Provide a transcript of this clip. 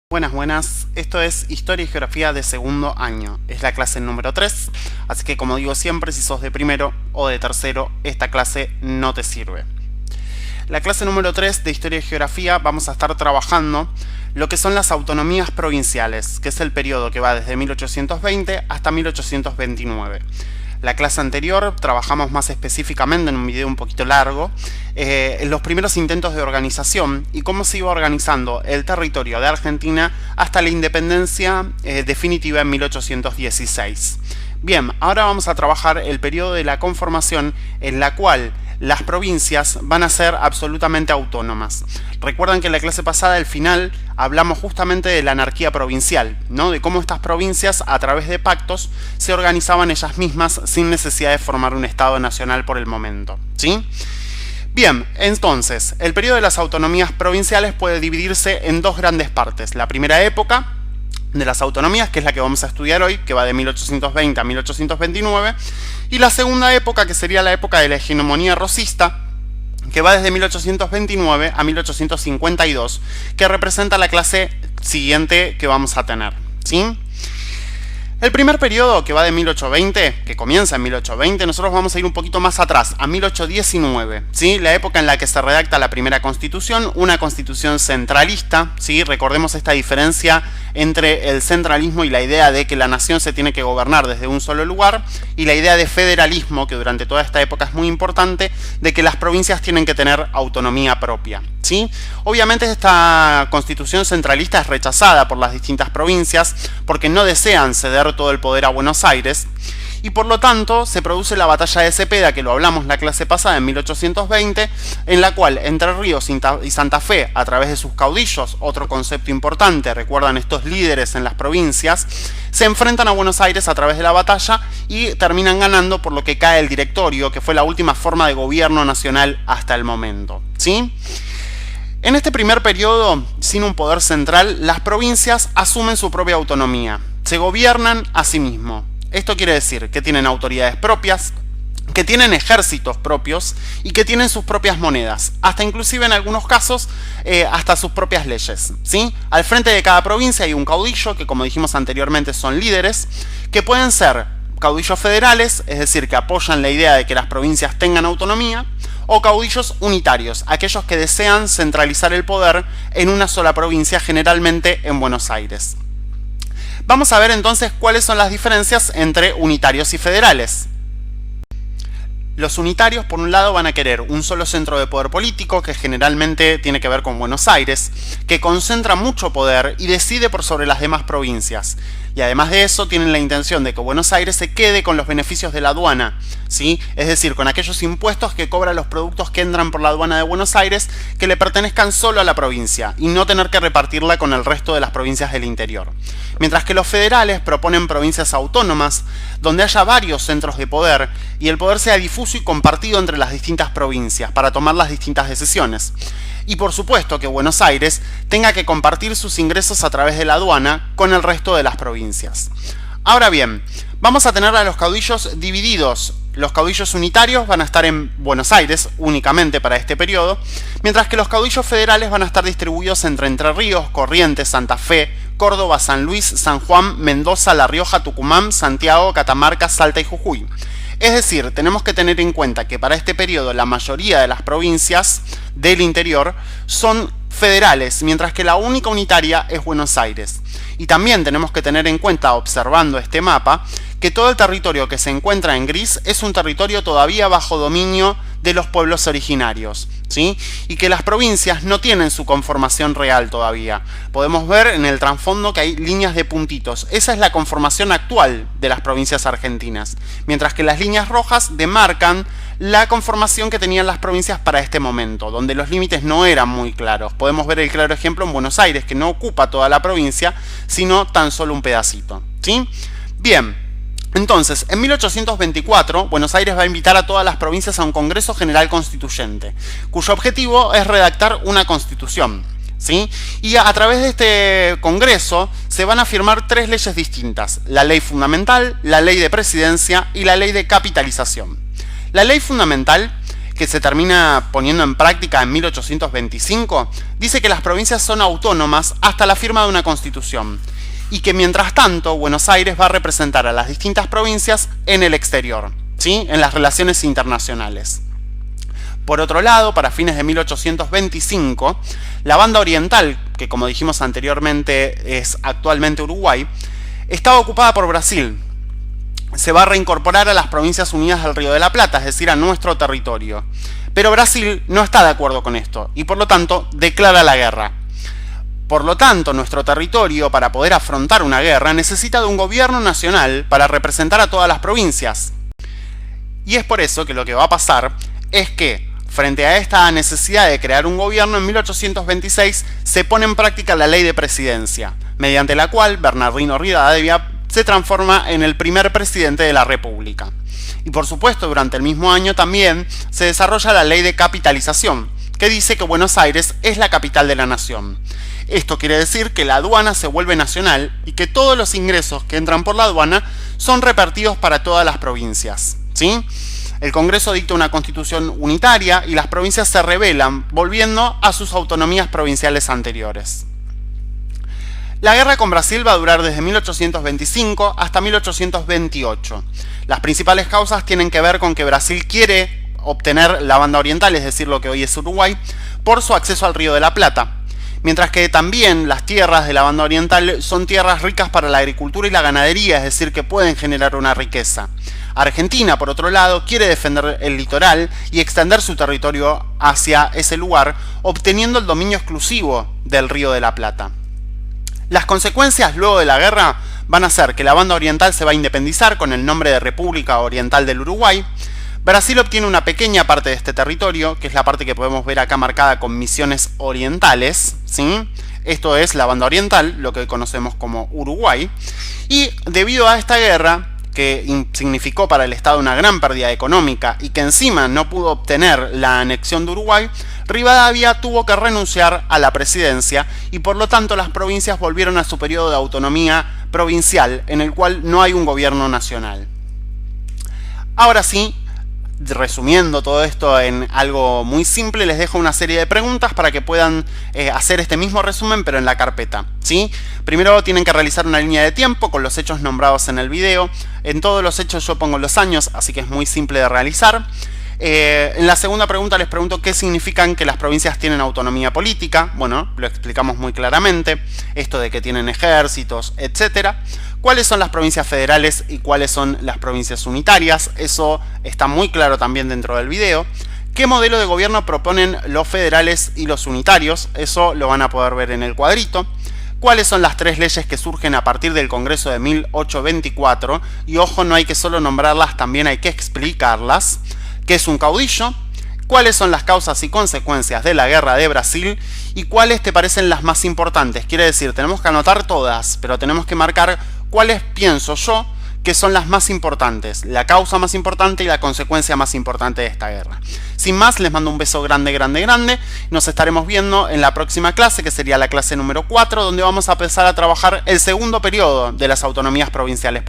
Buenas, buenas. Esto es Historia y Geografía de segundo año. Es la clase número 3, así que como digo siempre, si sos de primero o de tercero, esta clase no te sirve. La clase número 3 de Historia y Geografía vamos a estar trabajando lo que son las autonomías provinciales, que es el periodo que va desde 1820 hasta 1829. La clase anterior trabajamos más específicamente en un video un poquito largo en los primeros intentos de organización y cómo se iba organizando el territorio de Argentina hasta la independencia definitiva en 1816. Bien, ahora vamos a trabajar el periodo de la conformación en la cual las provincias van a ser absolutamente autónomas. Recuerdan que en la clase pasada, al final, hablamos justamente de la anarquía provincial, ¿no? De cómo estas provincias, a través de pactos, se organizaban ellas mismas sin necesidad de formar un Estado nacional por el momento, ¿sí? Bien, entonces, el periodo de las autonomías provinciales puede dividirse en dos grandes partes. La primera época de las autonomías, que es la que vamos a estudiar hoy, que va de 1820 a 1829, y la segunda época, que sería la época de la hegemonía rosista, que va desde 1829 a 1852, que representa la clase siguiente que vamos a tener, ¿sí? El primer periodo, que va de 1820, que comienza en 1820, nosotros vamos a ir un poquito más atrás, a 1819, ¿sí? La época en la que se redacta la primera constitución, una constitución centralista, ¿sí? Recordemos esta diferencia entre el centralismo y la idea de que la nación se tiene que gobernar desde un solo lugar, y la idea de federalismo, que durante toda esta época es muy importante, de que las provincias tienen que tener autonomía propia, ¿sí? Obviamente esta constitución centralista es rechazada por las distintas provincias porque no desean ceder todo el poder a Buenos Aires, y por lo tanto se produce la batalla de Cepeda, que lo hablamos la clase pasada en 1820, en la cual Entre Ríos y Santa Fe, a través de sus caudillos, otro concepto importante, recuerdan estos líderes en las provincias, se enfrentan a Buenos Aires a través de la batalla y terminan ganando, por lo que cae el directorio, que fue la última forma de gobierno nacional hasta el momento, ¿sí? En este primer periodo, sin un poder central, las provincias asumen su propia autonomía, se gobiernan a sí mismos. Esto quiere decir que tienen autoridades propias, que tienen ejércitos propios y que tienen sus propias monedas, hasta inclusive en algunos casos hasta sus propias leyes, ¿sí? Al frente de cada provincia hay un caudillo, que como dijimos anteriormente son líderes, que pueden ser caudillos federales, es decir, que apoyan la idea de que las provincias tengan autonomía, o caudillos unitarios, aquellos que desean centralizar el poder en una sola provincia, generalmente en Buenos Aires. Vamos a ver entonces cuáles son las diferencias entre unitarios y federales. Los unitarios, por un lado, van a querer un solo centro de poder político, que generalmente tiene que ver con Buenos Aires, que concentra mucho poder y decide por sobre las demás provincias. Y además de eso, tienen la intención de que Buenos Aires se quede con los beneficios de la aduana, ¿sí? Es decir, con aquellos impuestos que cobran los productos que entran por la aduana de Buenos Aires, que le pertenezcan solo a la provincia, y no tener que repartirla con el resto de las provincias del interior. Mientras que los federales proponen provincias autónomas, donde haya varios centros de poder, y el poder sea difuso y compartido entre las distintas provincias, para tomar las distintas decisiones. Y por supuesto que Buenos Aires tenga que compartir sus ingresos a través de la aduana con el resto de las provincias. Ahora bien, vamos a tener a los caudillos divididos. Los caudillos unitarios van a estar en Buenos Aires únicamente para este periodo, mientras que los caudillos federales van a estar distribuidos entre Entre Ríos, Corrientes, Santa Fe, Córdoba, San Luis, San Juan, Mendoza, La Rioja, Tucumán, Santiago, Catamarca, Salta y Jujuy. Es decir, tenemos que tener en cuenta que para este periodo la mayoría de las provincias del interior son federales, mientras que la única unitaria es Buenos Aires. Y también tenemos que tener en cuenta, observando este mapa, que todo el territorio que se encuentra en gris es un territorio todavía bajo dominio de los pueblos originarios, ¿sí? Y que las provincias no tienen su conformación real todavía. Podemos ver en el trasfondo que hay líneas de puntitos. Esa es la conformación actual de las provincias argentinas, mientras que las líneas rojas demarcan la conformación que tenían las provincias para este momento, donde los límites no eran muy claros. Podemos ver el claro ejemplo en Buenos Aires, que no ocupa toda la provincia, sino tan solo un pedacito, ¿sí? Bien. Entonces, en 1824, Buenos Aires va a invitar a todas las provincias a un Congreso General Constituyente, cuyo objetivo es redactar una constitución, ¿sí? Y a través de este Congreso se van a firmar tres leyes distintas: la ley fundamental, la ley de presidencia y la ley de capitalización. La ley fundamental que se termina poniendo en práctica en 1825, dice que las provincias son autónomas hasta la firma de una constitución y que mientras tanto Buenos Aires va a representar a las distintas provincias en el exterior, ¿sí? En las relaciones internacionales. Por otro lado, para fines de 1825, la banda oriental, que como dijimos anteriormente es actualmente Uruguay, estaba ocupada por Brasil. Se va a reincorporar a las Provincias Unidas del Río de la Plata, es decir, a nuestro territorio. Pero Brasil no está de acuerdo con esto y por lo tanto declara la guerra. Por lo tanto, nuestro territorio, para poder afrontar una guerra, necesita de un gobierno nacional para representar a todas las provincias. Y es por eso que lo que va a pasar es que, frente a esta necesidad de crear un gobierno, en 1826 se pone en práctica la ley de presidencia, mediante la cual Bernardino Rivadavia se transforma en el primer presidente de la República. Y por supuesto, durante el mismo año también se desarrolla la ley de capitalización, que dice que Buenos Aires es la capital de la nación. Esto quiere decir que la aduana se vuelve nacional y que todos los ingresos que entran por la aduana son repartidos para todas las provincias, ¿sí? El Congreso dicta una constitución unitaria y las provincias se rebelan, volviendo a sus autonomías provinciales anteriores. La guerra con Brasil va a durar desde 1825 hasta 1828. Las principales causas tienen que ver con que Brasil quiere obtener la banda oriental, es decir, lo que hoy es Uruguay, por su acceso al Río de la Plata. Mientras que también las tierras de la banda oriental son tierras ricas para la agricultura y la ganadería, es decir, que pueden generar una riqueza. Argentina, por otro lado, quiere defender el litoral y extender su territorio hacia ese lugar, obteniendo el dominio exclusivo del Río de la Plata. Las consecuencias luego de la guerra van a ser que la banda oriental se va a independizar con el nombre de República Oriental del Uruguay. Brasil obtiene una pequeña parte de este territorio, que es la parte que podemos ver acá marcada con misiones orientales, ¿sí? Esto es la banda oriental, lo que conocemos como Uruguay. Y debido a esta guerra, que significó para el Estado una gran pérdida económica y que encima no pudo obtener la anexión de Uruguay, Rivadavia tuvo que renunciar a la presidencia y por lo tanto las provincias volvieron a su periodo de autonomía provincial, en el cual no hay un gobierno nacional. Ahora sí, resumiendo todo esto en algo muy simple, les dejo una serie de preguntas para que puedan hacer este mismo resumen, pero en la carpeta, ¿sí? Primero tienen que realizar una línea de tiempo con los hechos nombrados en el video. En todos los hechos yo pongo los años, así que es muy simple de realizar. En la segunda pregunta les pregunto qué significan que las provincias tienen autonomía política. Bueno, lo explicamos muy claramente. Esto de que tienen ejércitos, etc. ¿Cuáles son las provincias federales y cuáles son las provincias unitarias? Eso está muy claro también dentro del video. ¿Qué modelo de gobierno proponen los federales y los unitarios? Eso lo van a poder ver en el cuadrito. ¿Cuáles son las tres leyes que surgen a partir del Congreso de 1824? Y ojo, no hay que solo nombrarlas, también hay que explicarlas. ¿Qué es un caudillo? ¿Cuáles son las causas y consecuencias de la guerra de Brasil? ¿Y cuáles te parecen las más importantes? Quiere decir, tenemos que anotar todas, pero tenemos que marcar cuáles pienso yo que son las más importantes, la causa más importante y la consecuencia más importante de esta guerra. Sin más, les mando un beso grande, grande, grande. Nos estaremos viendo en la próxima clase, que sería la clase número 4, donde vamos a empezar a trabajar el segundo periodo de las autonomías provinciales.